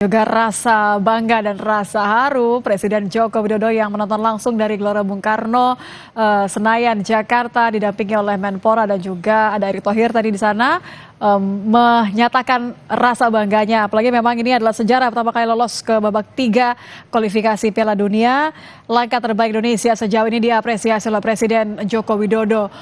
Juga rasa bangga dan rasa haru Presiden Joko Widodo yang menonton langsung dari Gelora Bung Karno, Senayan, Jakarta, didampingi oleh Menpora dan juga ada Erick Thohir tadi di sana, menyatakan rasa bangganya. Apalagi memang ini adalah sejarah pertama kali lolos ke babak 3 kualifikasi Piala Dunia. Langkah terbaik Indonesia sejauh ini diapresiasi oleh Presiden Joko Widodo.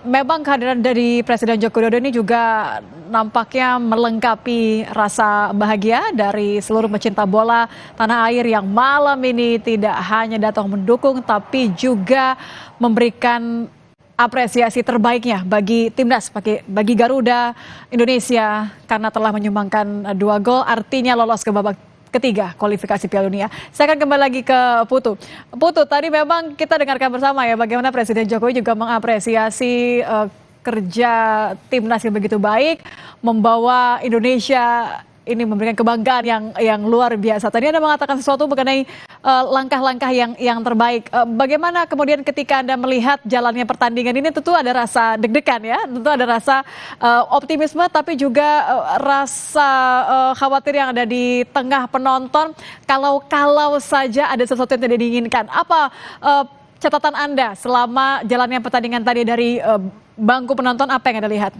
Memang kehadiran dari Presiden Joko Widodo ini juga nampaknya melengkapi rasa bahagia dari seluruh pecinta bola tanah air yang malam ini tidak hanya datang mendukung tapi juga memberikan apresiasi terbaiknya bagi timnas, bagi Garuda Indonesia karena telah menyumbangkan 2 gol, artinya lolos ke babak ketiga kualifikasi Piala Dunia. Saya akan kembali lagi ke Putu. Putu, tadi memang kita dengarkan bersama ya bagaimana Presiden Jokowi juga mengapresiasi kerja timnas yang begitu baik, membawa Indonesia ini memberikan kebanggaan yang luar biasa. Tadi Anda mengatakan sesuatu mengenai langkah-langkah yang terbaik. Bagaimana kemudian ketika Anda melihat jalannya pertandingan ini, tentu ada rasa deg-degan ya, tentu ada rasa optimisme, tapi juga rasa khawatir yang ada di tengah penonton. Kalau saja ada sesuatu yang tidak diinginkan, apa catatan Anda selama jalannya pertandingan tadi dari bangku penonton, apa yang Anda lihat?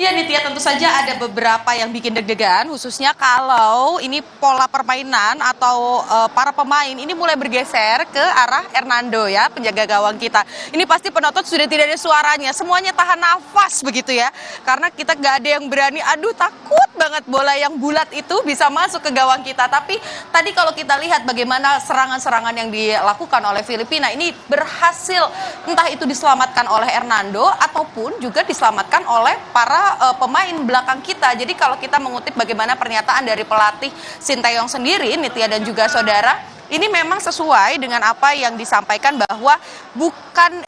Ya Nitya, tentu saja ada beberapa yang bikin deg-degan, khususnya kalau ini pola permainan atau para pemain ini mulai bergeser ke arah Hernando ya, penjaga gawang kita. Ini pasti penonton sudah tidak ada suaranya, semuanya tahan nafas begitu ya. Karena kita nggak ada yang berani, aduh takut banget bola yang bulat itu bisa masuk ke gawang kita. Tapi tadi kalau kita lihat bagaimana serangan-serangan yang dilakukan oleh Filipina, ini berhasil entah itu diselamatkan oleh Hernando ataupun juga diselamatkan oleh para pemain belakang kita. Jadi kalau kita mengutip bagaimana pernyataan dari pelatih Sinteyong sendiri, Nitya dan juga saudara, ini memang sesuai dengan apa yang disampaikan bahwa bukan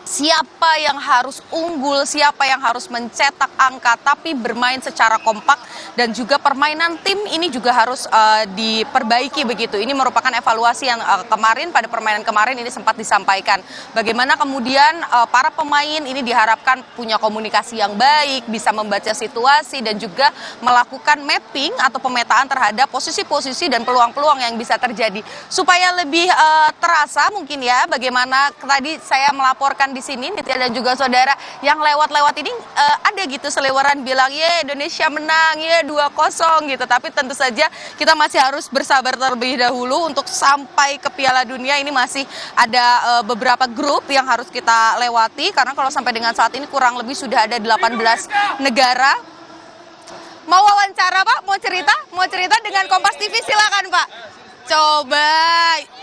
siapa yang harus unggul, siapa yang harus mencetak angka, tapi bermain secara kompak dan juga permainan tim ini juga harus diperbaiki begitu. Ini merupakan evaluasi yang kemarin pada permainan kemarin ini sempat disampaikan. Bagaimana kemudian para pemain ini diharapkan punya komunikasi yang baik, bisa membaca situasi dan juga melakukan mapping atau pemetaan terhadap posisi-posisi dan peluang-peluang yang bisa terjadi. Supaya lebih terasa mungkin ya bagaimana tadi saya melaporkan di sini Nitya dan juga saudara yang lewat-lewat ini ada gitu seliweran bilang ye Indonesia menang ye 2-0 gitu, tapi tentu saja kita masih harus bersabar terlebih dahulu untuk sampai ke Piala Dunia. Ini masih ada beberapa grup yang harus kita lewati karena kalau sampai dengan saat ini kurang lebih sudah ada 18 negara. Mau wawancara Pak? Mau cerita dengan Kompas TV, silakan Pak.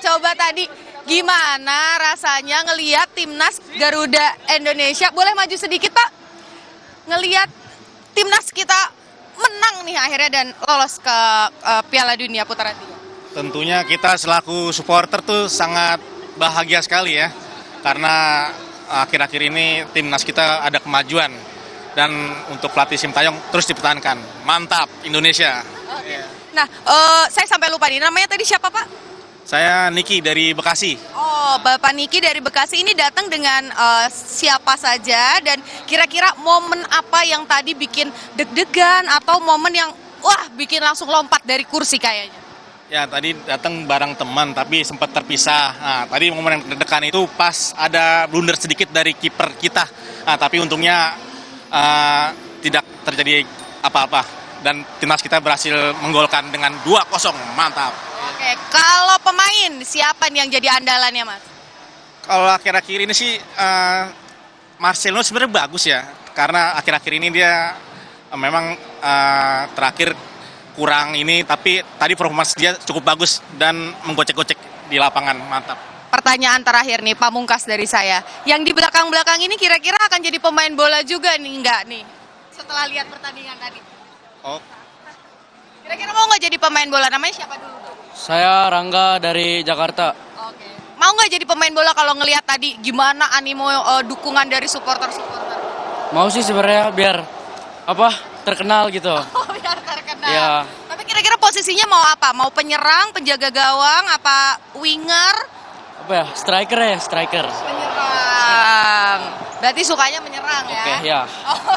Coba tadi gimana rasanya ngelihat timnas Garuda Indonesia? Boleh maju sedikit Pak? Ngelihat timnas kita menang nih akhirnya dan lolos ke Piala Dunia putaran 3. Tentunya kita selaku supporter tuh sangat bahagia sekali ya. Karena akhir-akhir ini timnas kita ada kemajuan. Dan untuk pelatih Sinteyong terus dipertahankan. Mantap Indonesia. Oke. Nah, saya sampai lupa nih, namanya tadi siapa Pak? Saya Niki dari Bekasi. Oh, Bapak Niki dari Bekasi ini datang dengan siapa saja dan kira-kira momen apa yang tadi bikin deg-degan atau momen yang wah bikin langsung lompat dari kursi kayaknya? Ya, tadi datang bareng teman tapi sempat terpisah. Nah, tadi momen yang deg-degan itu pas ada blunder sedikit dari kiper kita. Nah, tapi untungnya tidak terjadi apa-apa dan timnas kita berhasil menggolkan dengan 2-0. Mantap. Oke, kalau pemain siapa nih yang jadi andalannya Mas? Kalau akhir-akhir ini sih Marcelo sebenarnya bagus ya, karena akhir-akhir ini dia memang terakhir kurang ini, tapi tadi performance dia cukup bagus dan menggocek-gocek di lapangan. Mantap. Pertanyaan terakhir nih, pamungkas dari saya, yang di belakang-belakang ini kira-kira akan jadi pemain bola juga nih, enggak nih? Setelah lihat pertandingan tadi. Oh. Kira-kira mau nggak jadi pemain bola? Namanya siapa dulu? Saya Rangga dari Jakarta. Oke. Mau nggak jadi pemain bola kalau ngelihat tadi gimana animo dukungan dari supporter-supporter? Mau sih sebenarnya biar terkenal gitu. Oh, biar terkenal. Ya. Tapi kira-kira posisinya mau apa? Mau penyerang, penjaga gawang, apa winger? Striker ya, striker. Penyerang. Berarti sukanya menyerang ya? Oke, ya.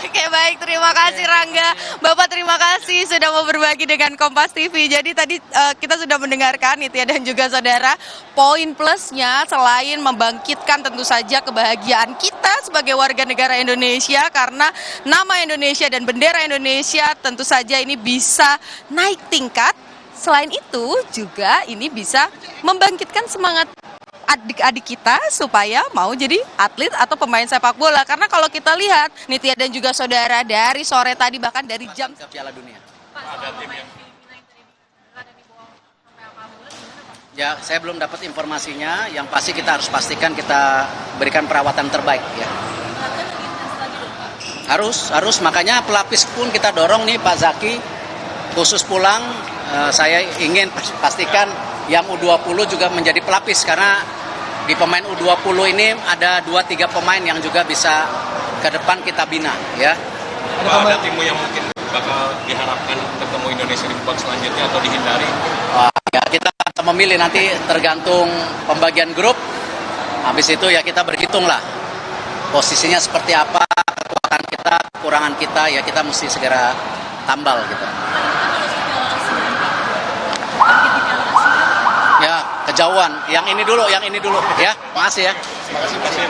Oke, baik. Terima kasih Rangga. Bapak terima kasih sudah mau berbagi dengan Kompas TV. Jadi tadi kita sudah mendengarkan Nitya dan juga saudara. Poin plusnya selain membangkitkan tentu saja kebahagiaan kita sebagai warga negara Indonesia. Karena nama Indonesia dan bendera Indonesia tentu saja ini bisa naik tingkat. Selain itu juga ini bisa membangkitkan semangat adik-adik kita supaya mau jadi atlet atau pemain sepak bola. Karena kalau kita lihat Nitya dan juga saudara dari sore tadi bahkan dari jam ke Piala Dunia. Ya, saya belum dapat informasinya. Yang pasti kita harus pastikan kita berikan perawatan terbaik ya. Harus. Makanya pelapis pun kita dorong nih Pak Zaki khusus pulang. Saya ingin pastikan yang U20 juga menjadi pelapis karena di pemain U20 ini ada 2-3 pemain yang juga bisa ke depan kita bina ya. Ada tim yang mungkin bakal diharapkan ketemu Indonesia di babak selanjutnya atau dihindari? Ya kita akan memilih nanti tergantung pembagian grup. Habis itu ya kita berhitung lah posisinya seperti apa, kekuatan kita, kekurangan kita ya kita mesti segera tambal gitu. Ya, kejauhan. Yang ini dulu ya. Makasih ya. Terima kasih.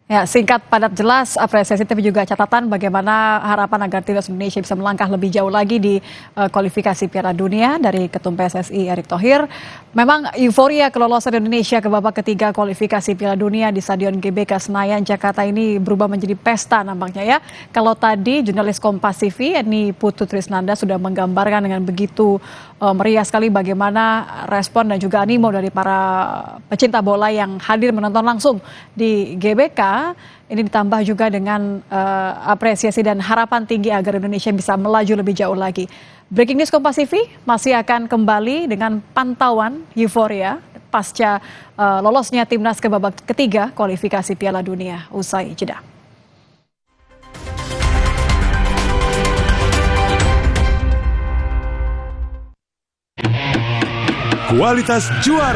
Ya, singkat, padat, jelas, apresiasi tapi juga catatan bagaimana harapan agar timnas Indonesia bisa melangkah lebih jauh lagi di kualifikasi Piala Dunia dari Ketum PSSI Erick Thohir. Memang euforia kelolosan Indonesia ke babak ketiga kualifikasi Piala Dunia di Stadion GBK Senayan, Jakarta ini berubah menjadi pesta nampaknya ya. Kalau tadi jurnalis Kompas TV, Eni Putu Trisnanda sudah menggambarkan dengan begitu meriah sekali bagaimana respon dan juga animo dari para pecinta bola yang hadir menonton langsung di GBK. Ini ditambah juga dengan apresiasi dan harapan tinggi agar Indonesia bisa melaju lebih jauh lagi. Breaking News Kompas TV masih akan kembali dengan pantauan euforia pasca lolosnya timnas ke babak ketiga kualifikasi Piala Dunia. Usai jeda. Kualitas juara.